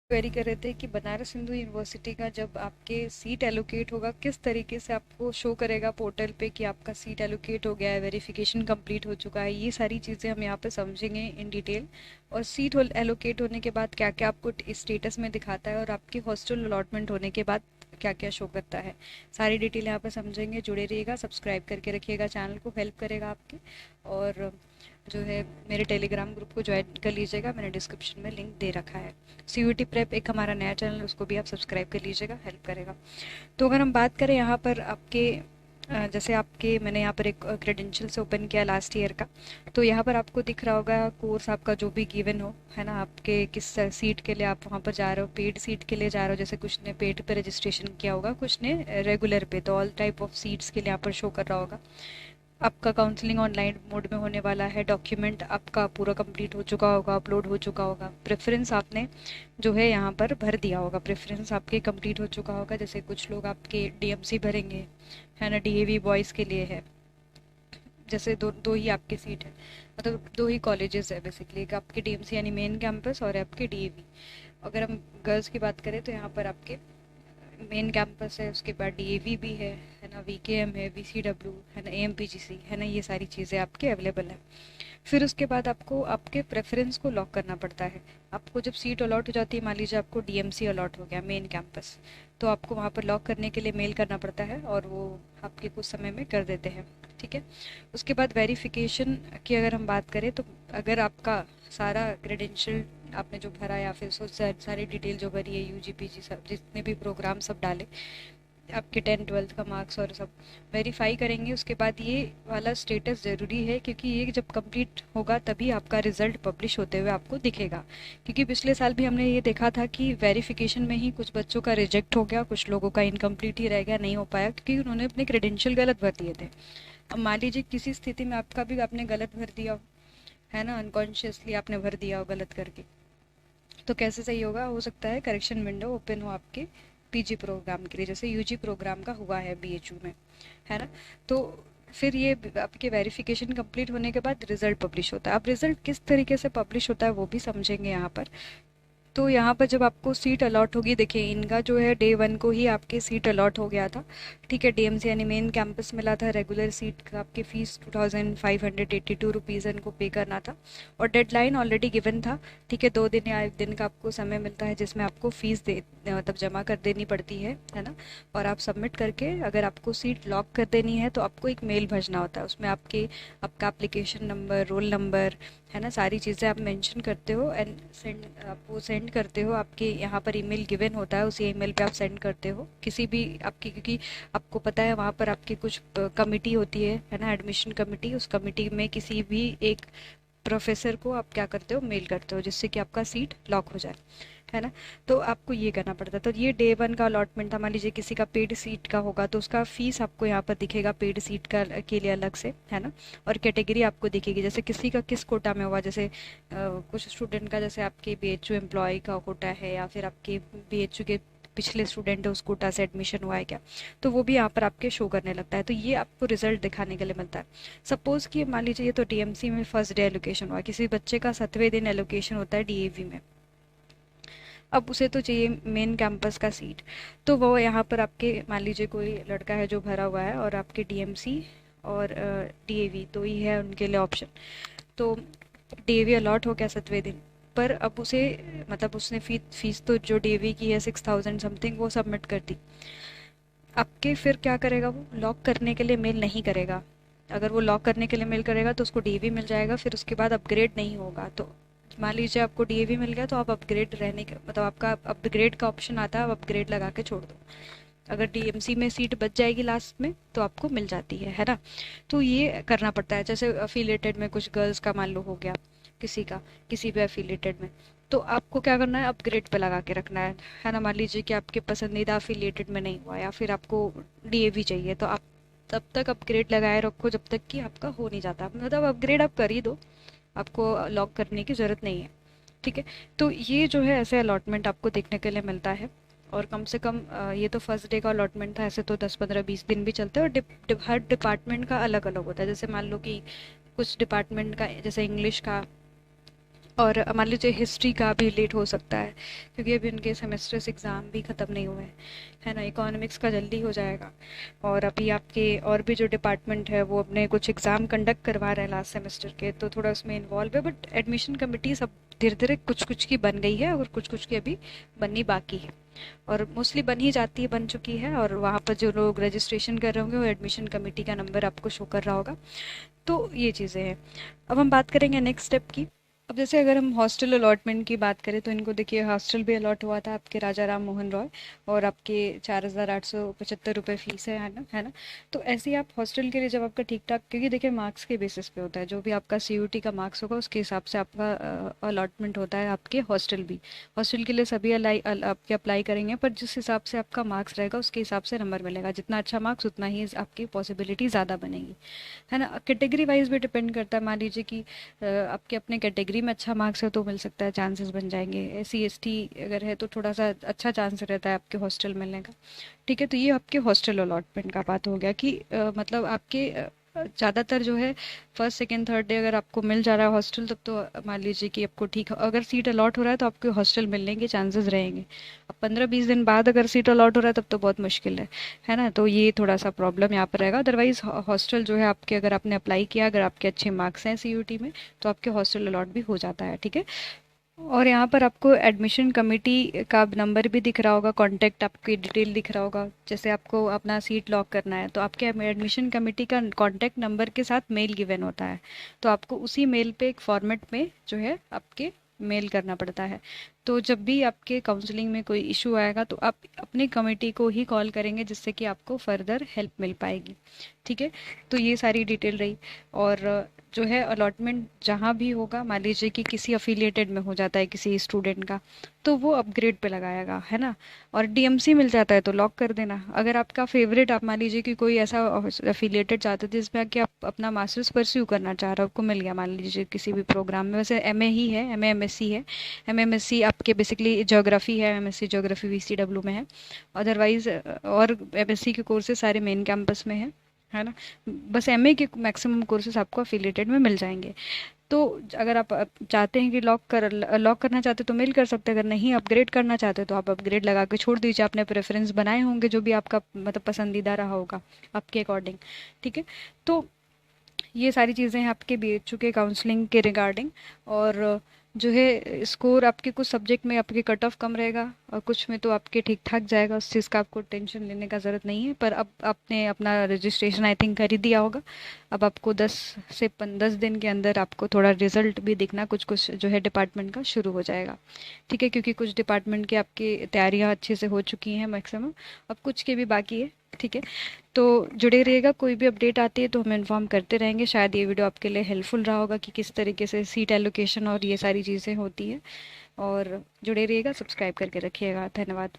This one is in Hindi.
क्वेरी कर रहे थे कि बनारस हिंदू यूनिवर्सिटी का जब आपके सीट एलोकेट होगा किस तरीके से आपको शो करेगा पोर्टल पे कि आपका सीट एलोकेट हो गया है, वेरिफिकेशन कंप्लीट हो चुका है। ये सारी चीज़ें हम यहाँ पे समझेंगे इन डिटेल। और सीट एलोकेट होने के बाद क्या क्या आपको स्टेटस में दिखाता है और आपकी हॉस्टल अलॉटमेंट होने के बाद क्या क्या शो करता है, सारी डिटेल यहाँ पे समझेंगे। जुड़े रहिएगा, सब्सक्राइब करके रखिएगा, चैनल को हेल्प करेगा आपके। और जो है मेरे टेलीग्राम ग्रुप को ज्वाइन कर लीजिएगा, मैंने डिस्क्रिप्शन में लिंक दे रखा है। सीयूटी प्रेप एक हमारा नया चैनल है, उसको भी आप सब्सक्राइब कर लीजिएगा, हेल्प करेगा। तो अगर हम बात करें यहाँ पर आपके जैसे आपके मैंने यहाँ पर एक क्रेडेंशियल्स ओपन किया लास्ट ईयर का। तो यहाँ पर आपको दिख रहा होगा कोर्स आपका जो भी गिवन हो, है ना, आपके किस सीट के लिए आप वहाँ पर जा रहे हो। पेड सीट के लिए जा रहे हो, जैसे कुछ ने पेड पे रजिस्ट्रेशन किया होगा, कुछ ने रेगुलर पे। तो ऑल टाइप ऑफ सीट्स के लिए यहाँ पर शो कर रहा होगा। आपका काउंसलिंग ऑनलाइन मोड में होने वाला है। डॉक्यूमेंट आपका पूरा कंप्लीट हो चुका होगा, अपलोड हो चुका होगा। प्रेफरेंस आपने जो है यहाँ पर भर दिया होगा, प्रेफरेंस आपके कंप्लीट हो चुका होगा। जैसे कुछ लोग आपके डीएमसी भरेंगे, है ना, डीएवी बॉयज़ के लिए है। जैसे दो दो ही आपकी सीट है, मतलब दो ही कॉलेजेस है बेसिकली, एक आपके डीएमसी यानी मेन कैंपस और आपके डीएवी। अगर हम गर्ल्स की बात करें तो यहाँ पर आपके मेन कैंपस है, उसके बाद डीएवी भी है ना, वीकेएम है, वीसीडब्ल्यू है ना, एएमपीजीसी है ना, ये सारी चीज़ें आपके अवेलेबल है। फिर उसके बाद आपको आपके प्रेफरेंस को लॉक करना पड़ता है। आपको जब सीट अलॉट हो जाती है, मान लीजिए आपको डीएमसी अलॉट हो गया मेन कैंपस, तो आपको वहाँ पर लॉक करने के लिए मेल करना पड़ता है और वो आपके कुछ समय में कर देते हैं। ठीक है। उसके बाद वेरिफिकेशन की अगर हम बात करें तो अगर आपका सारा क्रेडेंशियल आपने जो भरा या फिर सारी डिटेल जो भरी है, यूजीपीजी सब जितने भी प्रोग्राम सब डाले, आपके 10 12 का मार्क्स और सब वेरीफाई करेंगे। उसके बाद ये वाला स्टेटस ज़रूरी है, क्योंकि ये जब कंप्लीट होगा तभी आपका रिजल्ट पब्लिश होते हुए आपको दिखेगा। क्योंकि पिछले साल भी हमने ये देखा था कि वेरिफिकेशन में ही कुछ बच्चों का रिजेक्ट हो गया, कुछ लोगों का इनकम्प्लीट ही रह गया, नहीं हो पाया क्योंकि उन्होंने अपने क्रेडेंशियल गलत भर दिए थे। अब मान लीजिए किसी स्थिति में आपका भी आपने गलत भर दिया हो, है ना, अनकॉन्शियसली आपने भर दिया हो गलत करके, तो कैसे सही होगा? हो सकता है करेक्शन विंडो ओपन हो आपके पीजी प्रोग्राम के लिए, जैसे यूजी प्रोग्राम का हुआ है बीएचयू में, है ना। तो फिर ये आपके वेरिफिकेशन कंप्लीट होने के बाद रिजल्ट पब्लिश होता है। अब रिजल्ट किस तरीके से पब्लिश होता है वो भी समझेंगे यहाँ पर। तो यहाँ पर जब आपको सीट अलॉट होगी, देखिए इनका जो है डे 1 को ही आपके सीट अलॉट हो गया था। ठीक है, डीएमसी यानी मेन कैंपस मिला था। रेगुलर सीट का आपकी फ़ीस 2582 रुपीज़ इनको पे करना था और डेडलाइन ऑलरेडी गिवन था। ठीक है, 2 दिन या 1 दिन का आपको समय मिलता है जिसमें आपको फ़ीस दे मतलब जमा कर देनी पड़ती है ना। और आप सबमिट करके अगर आपको सीट लॉक कर देनी है तो आपको एक मेल भेजना होता है। उसमें आपका एप्लीकेशन नंबर, रोल नंबर, है ना, सारी चीज़ें आप मेंशन करते हो एंड सेंड आप वो सेंड करते हो। आपके यहाँ पर ईमेल गिवन होता है, उसी ईमेल पे आप सेंड करते हो किसी भी आपकी, क्योंकि आपको पता है वहाँ पर आपकी कुछ कमिटी होती है ना, एडमिशन कमिटी। उस कमिटी में किसी भी एक प्रोफेसर को आप क्या करते हो, मेल करते हो, जिससे कि आपका सीट लॉक हो जाए, है ना। तो आपको ये करना पड़ता है। तो ये डे 1 का अलॉटमेंट था। मान लीजिए किसी का पेड सीट का होगा तो उसका फीस आपको यहाँ पर दिखेगा पेड सीट का के लिए अलग से, है ना। और कैटेगरी आपको दिखेगी, जैसे किसी का किस कोटा में हुआ, जैसे कुछ स्टूडेंट का जैसे आपके बीएचयू एम्प्लॉय का कोटा है या फिर आपके बीएचयू के पिछले स्टूडेंट है उस कोटा से एडमिशन हुआ है क्या, तो वो भी यहाँ पर आपके शो करने लगता है। तो ये आपको रिजल्ट दिखाने के लिए मिलता है। सपोज कि मान लीजिए ये तो डीएमसी में फर्स्ट डे एलोकेशन हुआ, किसी बच्चे का 7वें दिन एलोकेशन होता है डीएवी में। अब उसे तो चाहिए मेन कैंपस का सीट, तो वो यहाँ पर आपके मान लीजिए कोई लड़का है जो भरा हुआ है और आपके डीएमसी और डीएवी दो ही है उनके लिए ऑप्शन। तो डीएवी अलॉट हो गया 7वें दिन, पर अब उसे मतलब उसने फीस तो जो डीएवी की है 6000 समथिंग वो सबमिट कर दी। आपके फिर क्या करेगा, वो लॉक करने के लिए मेल नहीं करेगा। अगर वो लॉक करने के लिए मेल करेगा तो उसको डीएवी मिल जाएगा, फिर उसके बाद अपग्रेड नहीं होगा। तो मान लीजिए आपको डीएवी मिल गया तो आप अपग्रेड रहने का मतलब आपका अपग्रेड का ऑप्शन आता है, आप अपग्रेड लगा के छोड़ दो। अगर डीएमसी में सीट बच जाएगी लास्ट में तो आपको मिल जाती है ना। तो ये करना पड़ता है। जैसे अफिलेटेड में कुछ गर्ल्स का मान लो हो गया, किसी का किसी भी अफिलेटेड में, तो आपको क्या करना है, अपग्रेड पे लगा के रखना है ना। मान लीजिए कि आपके पसंदीदा अफिलिएटेड में नहीं हुआ या फिर आपको डीएवी चाहिए, तो आप तब तक अपग्रेड लगाए रखो जब तक कि आपका हो नहीं जाता। मतलब अपग्रेड आप कर ही दो, आपको लॉक करने की ज़रूरत नहीं है। ठीक है। तो ये जो है ऐसे अलॉटमेंट आपको देखने के लिए मिलता है। और कम से कम ये तो फर्स्ट डे का अलॉटमेंट था, ऐसे तो 10 15 20 दिन भी चलते हैं। और हर डिपार्टमेंट का अलग अलग होता है। जैसे मान लो कि कुछ डिपार्टमेंट का जैसे इंग्लिश का और मान लीजिए हिस्ट्री का भी लेट हो सकता है, क्योंकि अभी उनके सेमेस्टर्स एग्ज़ाम भी ख़त्म नहीं हुए हैं, है ना। इकोनॉमिक्स का जल्दी हो जाएगा। और अभी आपके और भी जो डिपार्टमेंट है वो अपने कुछ एग्ज़ाम कंडक्ट करवा रहे हैं लास्ट सेमेस्टर के, तो थोड़ा उसमें इन्वॉल्व है। बट एडमिशन कमिटी सब धीरे धीरे कुछ कुछ की बन गई है और कुछ कुछ की अभी बननी बाकी है, और मोस्टली बन ही जाती है, बन चुकी है। और वहाँ पर जो लोग रजिस्ट्रेशन कर रहे होंगे वो एडमिशन कमेटी का नंबर आपको शो कर रहा होगा। तो ये चीज़ें हैं। अब हम बात करेंगे नेक्स्ट स्टेप की। अब जैसे अगर हम हॉस्टल अलॉटमेंट की बात करें तो इनको देखिए हॉस्टल भी अलॉट हुआ था आपके राजा राम मोहन रॉय, और आपके 4,875 रुपये फीस है ना। तो ऐसे ही आप हॉस्टल के लिए जब आपका ठीक ठाक, क्योंकि देखिए मार्क्स के बेसिस पे होता है, जो भी आपका सीयूटी का मार्क्स होगा उसके हिसाब से आपका अलॉटमेंट होता है। आपके हॉस्टल भी, हॉस्टल के लिए सभी आपके अप्लाई करेंगे, पर जिस हिसाब से आपका मार्क्स रहेगा उसके हिसाब से नंबर मिलेगा। जितना अच्छा मार्क्स उतना ही आपकी पॉसिबिलिटी ज़्यादा बनेगी, है ना। कैटेगरी वाइज भी डिपेंड करता है। मान लीजिए कि आपके अपने कैटेगरी में अच्छा मार्क्स है तो मिल सकता है, चांसेस बन जाएंगे। SC ST अगर है तो थोड़ा सा अच्छा चांस रहता है आपके हॉस्टल मिलने का। ठीक है, तो ये आपके हॉस्टल अलॉटमेंट का बात हो गया कि मतलब आपके ज़्यादातर जो है फर्स्ट सेकेंड थर्ड डे अगर आपको मिल जा रहा है हॉस्टल, तब तो मान लीजिए कि आपको ठीक, अगर सीट अलॉट हो रहा है तो आपके हॉस्टल मिलने के चांसेस रहेंगे। अब 15-20 दिन बाद अगर सीट अलॉट हो रहा है तब तो बहुत मुश्किल है ना। तो ये थोड़ा सा प्रॉब्लम यहाँ पर रहेगा। अदरवाइज हॉस्टल जो है आपके, अगर आपने अप्लाई किया, अगर आपके अच्छे मार्क्स हैं CUT में, तो आपके हॉस्टल अलॉट भी हो जाता है। ठीक है, और यहाँ पर आपको एडमिशन कमेटी का नंबर भी दिख रहा होगा, कांटेक्ट आपकी डिटेल दिख रहा होगा। जैसे आपको अपना सीट लॉक करना है तो आपके एडमिशन कमेटी का कांटेक्ट नंबर के साथ मेल गिवन होता है, तो आपको उसी मेल पे एक फॉर्मेट में जो है आपके मेल करना पड़ता है। तो जब भी आपके काउंसलिंग में कोई इशू आएगा तो आप अपनी कमेटी को ही कॉल करेंगे, जिससे कि आपको फर्दर हेल्प मिल पाएगी। ठीक है, तो ये सारी डिटेल रही। और जो है अलॉटमेंट जहाँ भी होगा, मान लीजिए कि किसी अफिलिएटेड में हो जाता है किसी स्टूडेंट का, तो वो अपग्रेड पे लगाएगा, है ना। और DMC मिल जाता है तो लॉक कर देना। अगर आपका फेवरेट, आप मान लीजिए कि कोई ऐसा अफिलिएटेड चाहते थे जिसमें कि आप अपना मास्टर्स परस्यू करना चाह रहे हो, आपको मिल गया मान लीजिए किसी भी प्रोग्राम में, वैसे MA ही है, MA MSc है। MA MSc आपके बेसिकली ज्योग्राफी है, MSc ज्योग्राफी VCW में है। अदरवाइज और MSc के कोर्सेज सारे मेन कैंपस में है ना। बस MA के मैक्सिमम कोर्सेज आपको अफिलिएटेड में मिल जाएंगे। तो अगर आप चाहते हैं कि लॉक करना चाहते हैं तो मेल कर सकते हैं, अगर नहीं अपग्रेड करना चाहते तो आप अपग्रेड लगा के छोड़ दीजिए। आपने प्रेफरेंस बनाए होंगे जो भी आपका मतलब पसंदीदा रहा होगा आपके अकॉर्डिंग। ठीक है, तो ये सारी चीज़ें हैं आपके BHU के काउंसलिंग के रिगार्डिंग। और जो है स्कोर आपके कुछ सब्जेक्ट में आपके कट ऑफ कम रहेगा और कुछ में तो आपके ठीक ठाक जाएगा, उस चीज़ का आपको टेंशन लेने का ज़रूरत नहीं है। पर अब आपने अपना रजिस्ट्रेशन आई थिंक कर ही दिया होगा। अब आपको 10 दिन के अंदर आपको थोड़ा रिजल्ट भी दिखना कुछ कुछ जो है डिपार्टमेंट का शुरू हो जाएगा। ठीक है, क्योंकि कुछ डिपार्टमेंट की आपकी तैयारियां अच्छे से हो चुकी हैं मैक्सिमम, अब कुछ के भी बाकी है। ठीक है, तो जुड़े रहिएगा, कोई भी अपडेट आती है तो हम इन्फॉर्म करते रहेंगे। शायद ये वीडियो आपके लिए हेल्पफुल रहा होगा कि किस तरीके से सीट एलोकेशन और ये सारी चीज़ें होती है। और जुड़े रहिएगा, सब्सक्राइब करके रखिएगा। धन्यवाद।